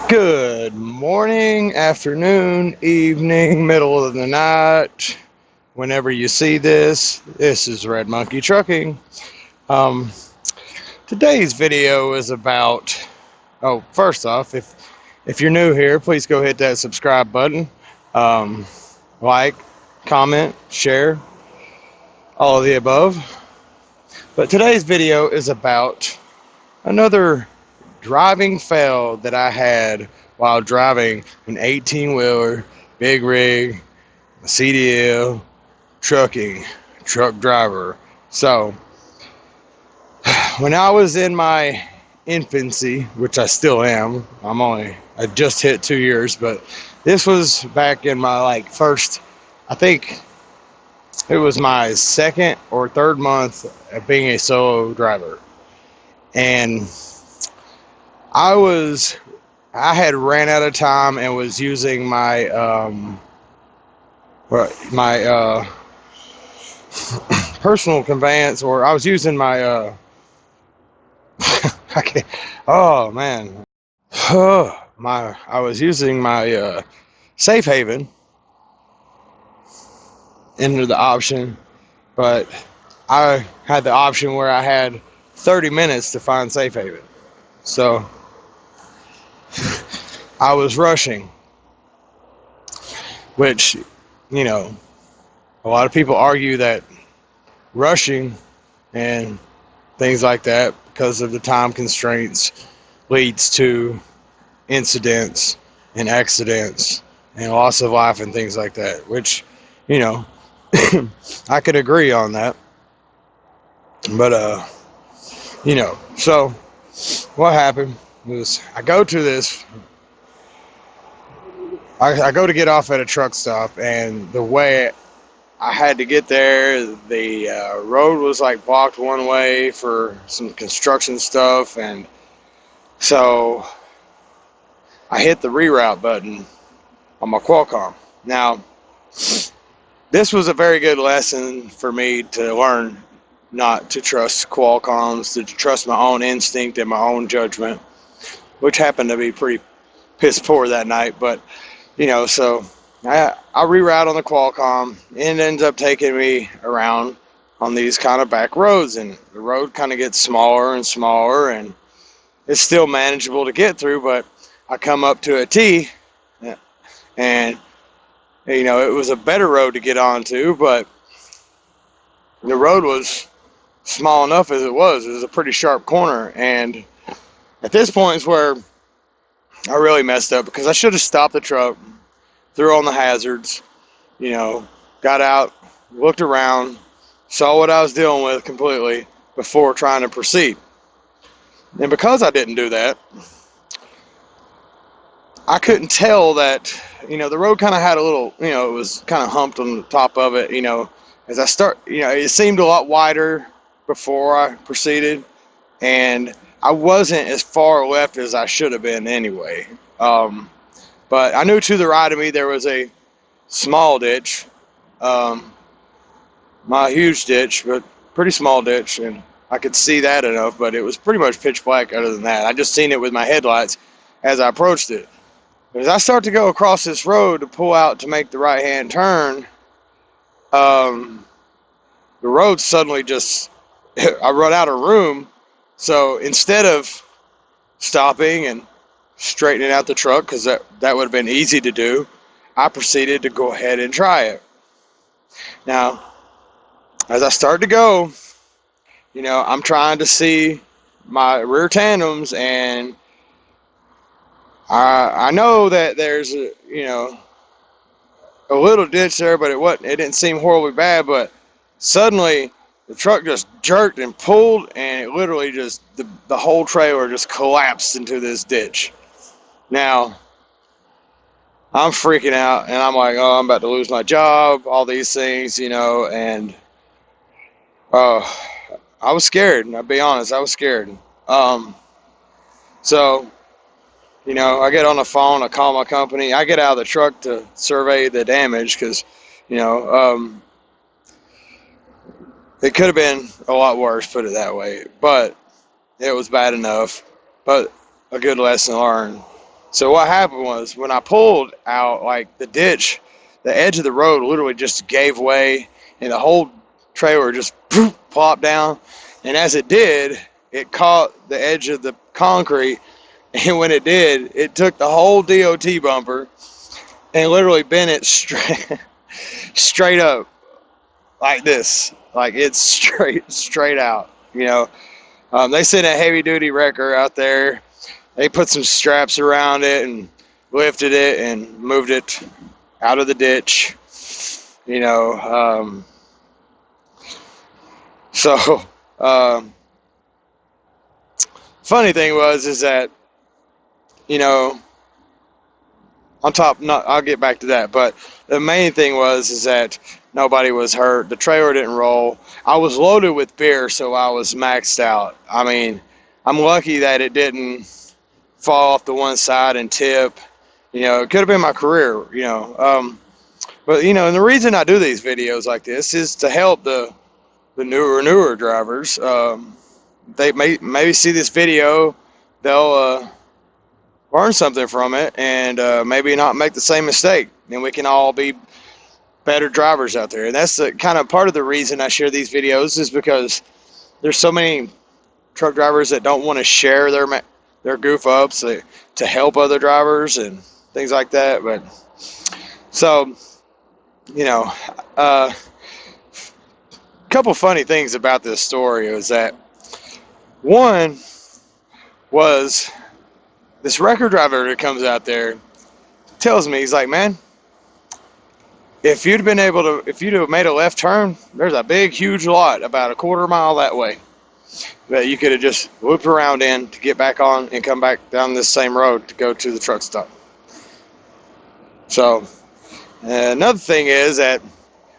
Good morning, afternoon, evening, middle of the night. Whenever you see this, this is Red Monkey Trucking. Um, Today's video is about, first off, if you're new here, please go hit that subscribe button. Like, comment, share, all of the above. But today's video is about another driving fail that I had while driving an 18-wheeler, big rig, a CDL, truck driver. So, when I was in my infancy, which I still am, I just hit 2 years, but this was back in my first, I think it was my second or third month of being a solo driver. And I had ran out of time and was using my personal conveyance, or I was using my I can't, oh man, I was using my safe haven into the option, but I had the option where I had 30 minutes to find safe haven, so I was rushing, which, a lot of people argue that rushing and things like that, because of the time constraints, leads to incidents and accidents and loss of life and things like that, which, I could agree on that. But, so what happened was I go to get off at a truck stop, and the way I had to get there, the road was blocked one way for some construction stuff, and so I hit the reroute button on my Qualcomm. Now, this was a very good lesson for me to learn not to trust Qualcomms, to trust my own instinct and my own judgment, which happened to be pretty piss poor that night. But, so I reroute on the Qualcomm, and it ends up taking me around on these kind of back roads, and the road kind of gets smaller and smaller, and it's still manageable to get through, but I come up to a T, and it was a better road to get onto, but the road was small enough as it was. It was a pretty sharp corner, and at this point is where I really messed up, because I should have stopped the truck, threw on the hazards, got out, looked around, saw what I was dealing with completely before trying to proceed. And because I didn't do that, I couldn't tell that, the road kind of had a little, it was kind of humped on the top of it, as I start, it seemed a lot wider before I proceeded, and I wasn't as far left as I should have been anyway. But I knew to the right of me there was a small ditch, not a huge ditch, but pretty small ditch, and I could see that enough, but it was pretty much pitch black other than that. I just seen it with my headlights as I approached it. But as I start to go across this road to pull out to make the right-hand turn, the road suddenly just, I run out of room, so instead of stopping and straightening out the truck, because that would have been easy to do, I proceeded to go ahead and try it. Now, as I start to go, I'm trying to see my rear tandems, and I know that there's a little ditch there, but it didn't seem horribly bad. But suddenly the truck just jerked and pulled, and it literally just the whole trailer just collapsed into this ditch. Now I'm freaking out, and I'm like, oh, I'm about to lose my job, all these things, and I was scared. I'll be honest, I was scared. So, I get on the phone, I call my company, I get out of the truck to survey the damage, because, it could have been a lot worse, put it that way, but it was bad enough, but a good lesson learned. So what happened was when I pulled out, like the ditch, the edge of the road literally just gave way, and the whole trailer just poof, plopped down. And as it did, it caught the edge of the concrete, and when it did, it took the whole DOT bumper and literally bent it straight up like this, like it's straight out. They sent a heavy duty wrecker out there. They put some straps around it and lifted it and moved it out of the ditch. So funny thing is that on top, I'll get back to that, but the main thing is that nobody was hurt. The trailer didn't roll. I was loaded with beer, so I was maxed out. I mean, I'm lucky that it didn't fall off the one side and tip. It could have been my career. But and the reason I do these videos like this is to help the newer drivers. They maybe see this video, they'll learn something from it, and maybe not make the same mistake, and we can all be better drivers out there. And that's the kind of part of the reason I share these videos, is because there's so many truck drivers that don't want to share their goof ups to help other drivers and things like that. But so a couple funny things about this story is that one was this record driver that comes out there tells me, he's like, man, if you'd have made a left turn, there's a big, huge lot about a quarter mile that way that you could have just looped around in to get back on and come back down this same road to go to the truck stop. So another thing is that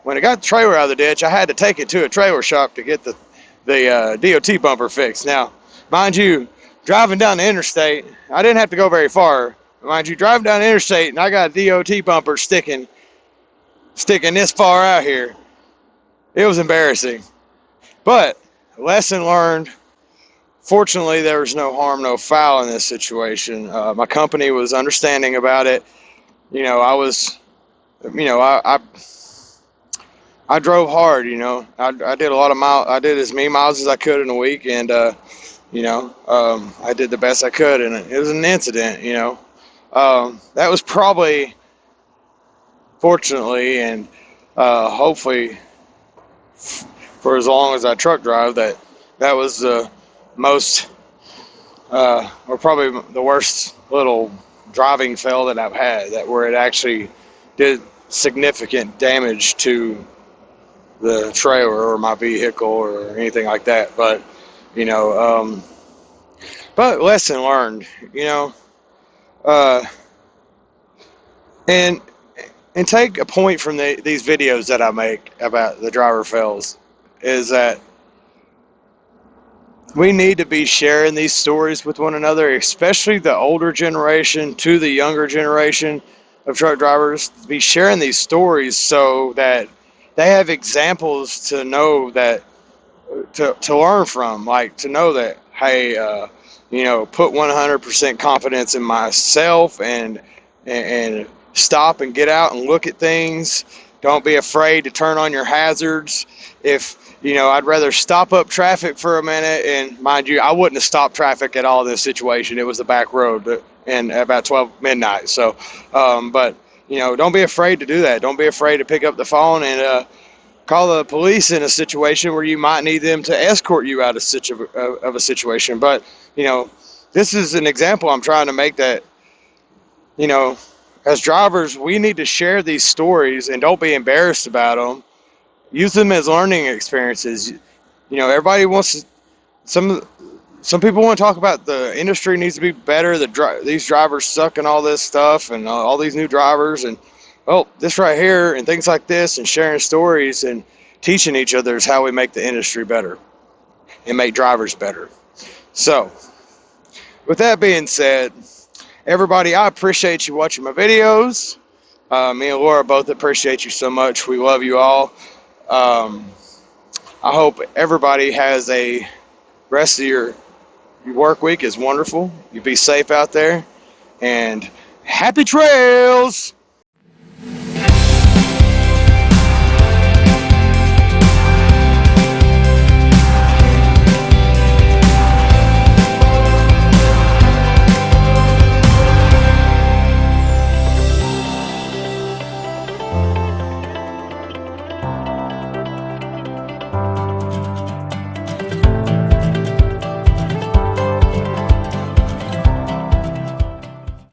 when I got the trailer out of the ditch, I had to take it to a trailer shop to get the DOT bumper fixed. Now, mind you, driving down the interstate, I didn't have to go very far. Mind you, driving down the interstate, and I got a DOT bumper sticking this far out here. It was embarrassing. But, lesson learned. Fortunately, there was no harm, no foul in this situation. My company was understanding about it. I drove hard, I did a lot of miles. I did as many miles as I could in a week, and I did the best I could, and it was an incident. That was probably, fortunately, and hopefully for as long as I truck drive, that was the most or probably the worst little driving fail that I've had, where it actually did significant damage to the trailer or my vehicle or anything like that. But but lesson learned, and take a point from these videos that I make about the driver fails, is that we need to be sharing these stories with one another, especially the older generation to the younger generation of truck drivers. Be sharing these stories so that they have examples to know that, to learn from, like to know that, hey, put 100% confidence in myself and stop and get out and look at things. Don't be afraid to turn on your hazards. If I'd rather stop up traffic for a minute, and mind you, I wouldn't have stopped traffic at all in this situation. It was the back road and about 12 midnight. So, but don't be afraid to do that. Don't be afraid to pick up the phone and call the police in a situation where you might need them to escort you out of a situation. But this is an example I'm trying to make, that as drivers, we need to share these stories and don't be embarrassed about them. Use them as learning experiences. Everybody wants some people want to talk about the industry needs to be better. These drivers suck and all this stuff, and all these new drivers, and this right here and things like this, and sharing stories and teaching each other is how we make the industry better and make drivers better. So, with that being said, everybody, I appreciate you watching my videos. Me and Laura both appreciate you so much. We love you all. I hope everybody has a rest of your work week is wonderful. You be safe out there, and happy trails.